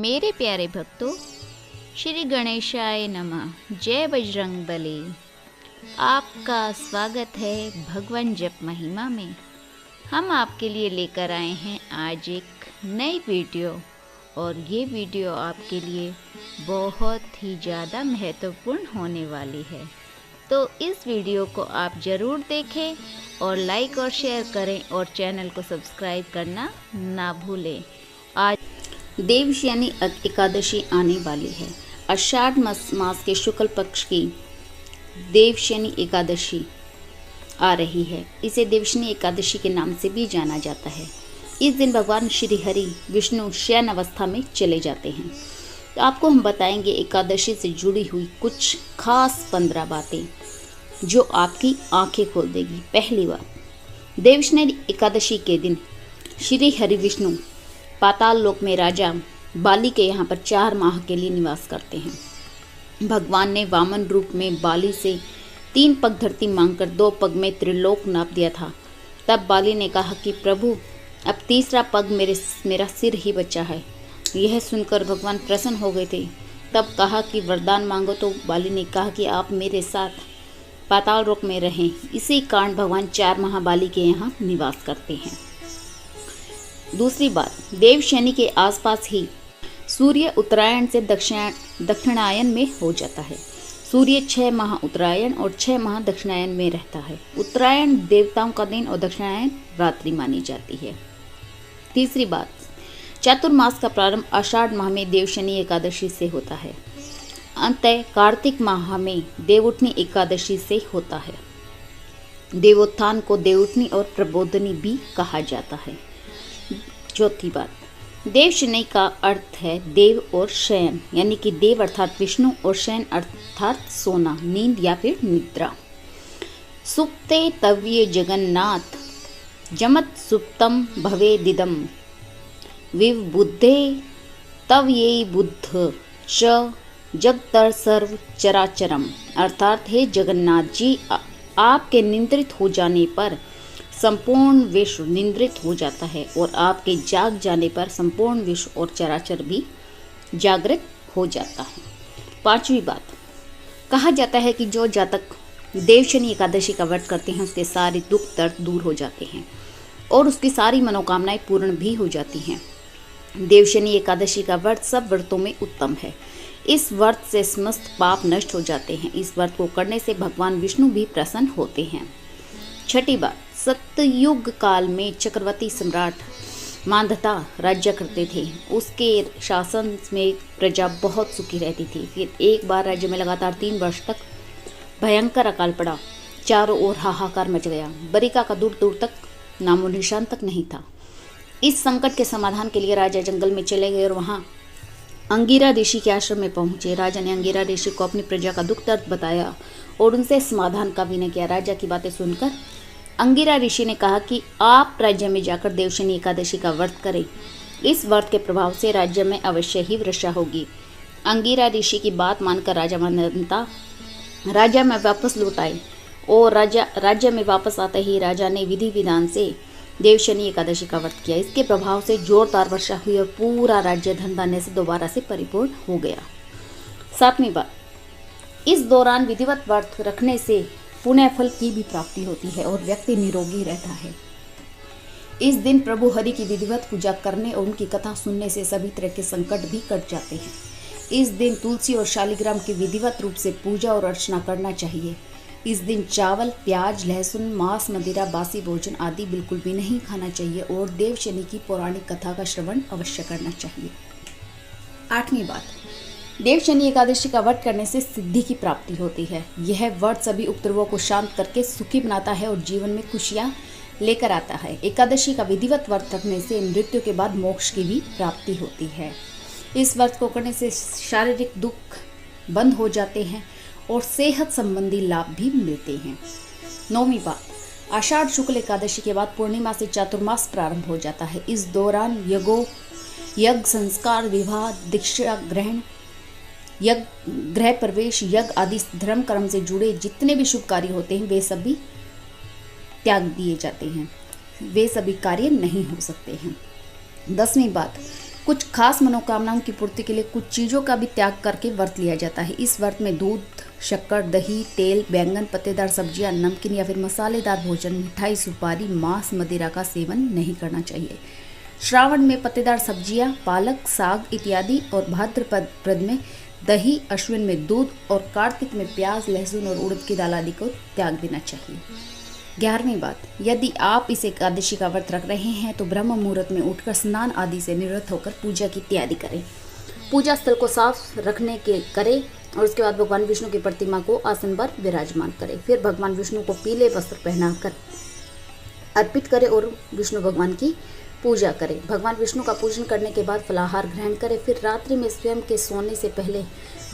मेरे प्यारे भक्तों, श्री गणेशाय नमः। जय बजरंगबली। आपका स्वागत है भगवान जप महिमा में। हम आपके लिए लेकर आए हैं आज एक नई वीडियो, और ये वीडियो आपके लिए बहुत ही ज़्यादा महत्वपूर्ण होने वाली है। तो इस वीडियो को आप ज़रूर देखें और लाइक और शेयर करें, और चैनल को सब्सक्राइब करना ना भूलें। आज देवशयनी एकादशी आने वाली है। आषाढ़ मास के शुक्ल पक्ष की देवशयनी एकादशी आ रही है। इसे देवशयनी एकादशी के नाम से भी जाना जाता है। इस दिन भगवान श्री हरि विष्णु शयन अवस्था में चले जाते हैं। तो आपको हम बताएंगे एकादशी से जुड़ी हुई कुछ खास 15 बातें जो आपकी आंखें खोल देगी। पहली बात, देवशयनी एकादशी के दिन श्री हरि विष्णु पाताल लोक में राजा बाली के यहाँ पर 4 माह के लिए निवास करते हैं। भगवान ने वामन रूप में बाली से 3 पग धरती मांगकर 2 पग में त्रिलोक नाप दिया था। तब बाली ने कहा कि प्रभु, अब तीसरा पग मेरा सिर ही बचा है। यह सुनकर भगवान प्रसन्न हो गए थे। तब कहा कि वरदान मांगो। तो बाली ने कहा कि आप मेरे साथ पाताल लोक में रहें। इसी कारण भगवान 4 माह बाली के यहाँ निवास करते हैं। दूसरी बात, देवशयनी के आसपास ही सूर्य उत्तरायण से दक्षिणायन में हो जाता है। सूर्य 6 माह उत्तरायण और 6 माह दक्षिणायन में रहता है। उत्तरायण देवताओं का दिन और दक्षिणायन रात्रि मानी जाती है। तीसरी बात, चातुर्मास का प्रारंभ आषाढ़ माह में देवशयनी एकादशी से होता है। अंततः कार्तिक माह में देवउठनी एकादशी से होता है। देवोत्थान को देवउठनी और प्रबोधनी भी कहा जाता है। चौथी बात, देवशयनी का अर्थ है देव और शयन, यानी कि देव अर्थात विष्णु और शयन अर्थात सोना, नींद या फिर निद्रा। सुप्ते तव्ये जगन्नाथ जमत सुप्तम भवेदिदम विवबुद्धे तव्ये बुद्ध च जगतर सर्व चराचरम। अर्थात हे जगन्नाथ जी, आपके निद्रित हो जाने पर संपूर्ण विश्व निद्रित हो जाता है, और आपके जाग जाने पर संपूर्ण विश्व और चराचर भी जागृत हो जाता है। 5वीं बात, कहा जाता है कि जो जातक देवशयनी एकादशी का व्रत करते हैं उसके सारे दुख दर्द दूर हो जाते हैं और उसकी सारी मनोकामनाएं पूर्ण भी हो जाती हैं। देवशयनी एकादशी का व्रत सब व्रतों में उत्तम है। इस व्रत से समस्त पाप नष्ट हो जाते हैं। इस व्रत को करने से भगवान विष्णु भी प्रसन्न होते हैं। 6ठी बात, सतयुग काल में चक्रवर्ती सम्राट मांधाता राज्य करते थे। उसके शासन में प्रजा बहुत सुखी रहती थी। फिर एक बार राज्य में लगातार 3 वर्ष तक भयंकर अकाल पड़ा। चारों ओर हाहाकार मच गया। बरिका का दूर दूर तक नामो निशान तक नहीं था। इस संकट के समाधान के लिए राजा जंगल में चले गए और वहाँ अंगिरा ऋषि के आश्रम में पहुंचे। राजा ने अंगिरा ऋषि को अपनी प्रजा का दुख दर्द बताया और उनसे समाधान का विनय किया। राजा की बातें सुनकर अंगिरा ऋषि ने कहा कि आप राज्य में जाकर देवशयनी एकादशी का व्रत करें। इस व्रत के प्रभाव से राज्य में अवश्य ही वर्षा होगी। अंगिरा ऋषि की बात मानकर राजा मांधाता राज्य में वापस लौट आए, और राज्य में वापस आते ही राजा ने विधि विधान से देवशयनी एकादशी का व्रत किया। इसके प्रभाव से जोरदार वर्षा हुई और पूरा राज्य धन धान्य से दोबारा से परिपूर्ण हो गया। 7वीं बात, इस दौरान विधिवत व्रत रखने से पुण्य फल की भी प्राप्ति होती है और व्यक्ति निरोगी रहता है। इस दिन प्रभु हरि की विधिवत पूजा करने और उनकी कथा सुनने से सभी तरह के संकट भी कट जाते हैं। इस दिन तुलसी और शालिग्राम की विधिवत रूप से पूजा और अर्चना करना चाहिए। इस दिन चावल, प्याज, लहसुन, मांस, मदिरा, बासी भोजन आदि बिल्कुल भी नहीं खाना चाहिए, और देवशयनी की पौराणिक कथा का श्रवण अवश्य करना चाहिए। 8वीं बात, देवशयनी एकादशी का व्रत करने से सिद्धि की प्राप्ति होती है। यह व्रत सभी उपद्रवों को शांत करके सुखी बनाता है और जीवन में खुशियां लेकर आता है। एकादशी का विधिवत व्रत रखने से मृत्यु के बाद मोक्ष की भी प्राप्ति होती है। इस व्रत को करने से शारीरिक दुख बंद हो जाते हैं और सेहत संबंधी लाभ भी मिलते हैं। 9वीं बात, आषाढ़ शुक्ल एकादशी के बाद पूर्णिमा से चातुर्मास प्रारंभ हो जाता है। इस दौरान यज्ञ, संस्कार, विवाह, दीक्षा ग्रहण, गृह प्रवेश, यज्ञ आदि धर्म कर्म से जुड़े जितने भी शुभ कार्य होते हैं वे सभी त्याग दिए जाते हैं। वे सभी कार्य नहीं हो सकते हैं। 10वीं बात, कुछ खास मनोकामनाओं की पूर्ति के लिए कुछ चीज़ों का भी त्याग करके व्रत लिया जाता है। इस व्रत में दूध, शक्कर, दही, तेल, बैंगन, पत्तेदार सब्जियां, नमकीन या फिर मसालेदार भोजन, मिठाई, सुपारी, मांस, मदिरा का सेवन नहीं करना चाहिए। श्रावण में पत्तेदार सब्जियां, पालक, साग इत्यादि और भाद्रपद में दही, अश्विन में दूध और कार्तिक में प्याज, लहसुन और उड़द की दाल आदि को त्याग देना चाहिए। 11वीं बात, यदि आप इस एकादशी का व्रत रख रहे हैं तो ब्रह्म मुहूर्त में उठकर स्नान आदि से निवृत्त होकर पूजा की तैयारी करें। पूजा स्थल को साफ रखने के करें और उसके बाद भगवान विष्णु की प्रतिमा को आसन पर विराजमान करें। फिर भगवान विष्णु को पीले वस्त्र पहनाकर अर्पित करें और विष्णु भगवान की पूजा करें। भगवान विष्णु का पूजन करने के बाद फलाहार ग्रहण करें। फिर रात्रि में स्वयं के सोने से पहले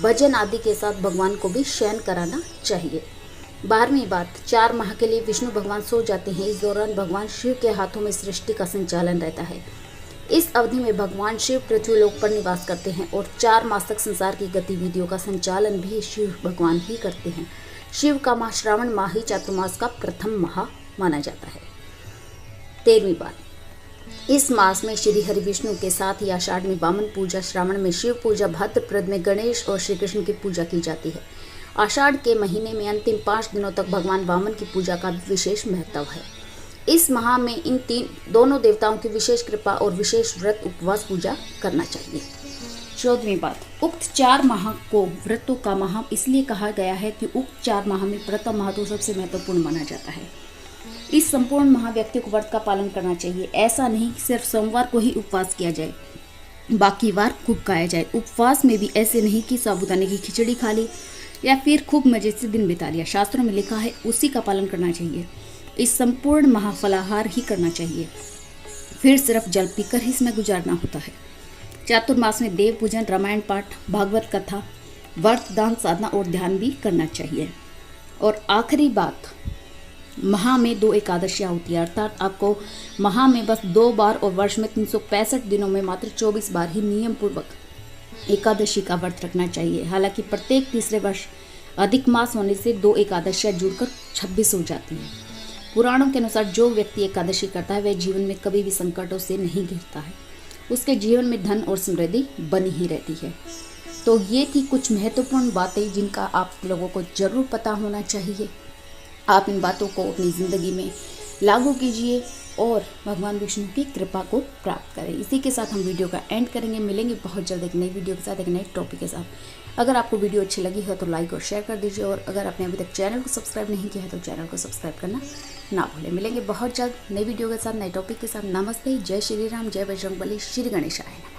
भजन आदि के साथ भगवान को भी शयन कराना चाहिए। 12वीं बात, 4 माह के लिए विष्णु भगवान सो जाते हैं। इस दौरान भगवान शिव के हाथों में सृष्टि का संचालन रहता है। इस अवधि में भगवान शिव पृथ्वीलोक पर निवास करते हैं और 4 मास तक संसार की गतिविधियों का संचालन भी शिव भगवान ही करते हैं। शिव का माह श्रावण माह ही चातुर्मास का प्रथम माह माना जाता है। 13वीं बात, इस मास में श्री हरि विष्णु के साथ ही आषाढ़ में वामन पूजा, श्रावण में शिव पूजा, भाद्रपद में गणेश और श्री कृष्ण की पूजा की जाती है। आषाढ़ के महीने में अंतिम 5 दिनों तक भगवान वामन की पूजा का विशेष महत्व है। इस माह में इन दोनों देवताओं की विशेष कृपा और विशेष व्रत उपवास पूजा करना चाहिए। 14वीं बात, उक्त 4 माह को व्रतों का माह इसलिए कहा गया है कि उक्त 4 माह में प्रथम माह तो सबसे महत्वपूर्ण माना जाता है। इस संपूर्ण माह व्यक्ति को व्रत का पालन करना चाहिए। ऐसा नहीं कि सिर्फ सोमवार को ही उपवास किया जाए, बाकी वार खूब खाया जाए। उपवास में भी ऐसे नहीं कि साबूदाने की खिचड़ी खा ली या फिर खूब मजे से दिन बिता लिया। शास्त्रों में लिखा है उसी का पालन करना चाहिए। इस संपूर्ण माह फलाहार ही करना चाहिए, फिर सिर्फ जल पीकर ही इसमें गुजारना होता है। चातुर्मास में देव पूजन, रामायण पाठ, भागवत कथा, व्रत, दान, साधना और ध्यान भी करना चाहिए। और आखिरी बात, माह में 2 एकादशियाँ होती है, अर्थात आपको माह में बस 2 बार और वर्ष में 365 दिनों में मात्र 24 बार ही नियम पूर्वक एकादशी का व्रत रखना चाहिए। हालांकि प्रत्येक तीसरे वर्ष अधिक मास होने से 2 एकादशियाँ जुड़कर 26 हो जाती हैं। पुराणों के अनुसार जो व्यक्ति एकादशी करता है वह जीवन में कभी भी संकटों से नहीं घिरता है। उसके जीवन में धन और समृद्धि बनी ही रहती है। तो ये थी कुछ महत्वपूर्ण बातें जिनका आप लोगों को जरूर पता होना चाहिए। आप इन बातों को अपनी ज़िंदगी में लागू कीजिए और भगवान विष्णु की कृपा को प्राप्त करें। इसी के साथ हम वीडियो का एंड करेंगे। मिलेंगे बहुत जल्द एक नई वीडियो के साथ, एक नए टॉपिक के साथ। अगर आपको वीडियो अच्छी लगी हो तो लाइक और शेयर कर दीजिए और अगर आपने अभी तक चैनल को सब्सक्राइब नहीं किया है तो चैनल को सब्सक्राइब करना ना भूलें। मिलेंगे बहुत जल्द नई वीडियो के साथ, नए टॉपिक के साथ। नमस्ते, जय श्री राम, जय बजरंगबली, श्री गणेशाय नमः।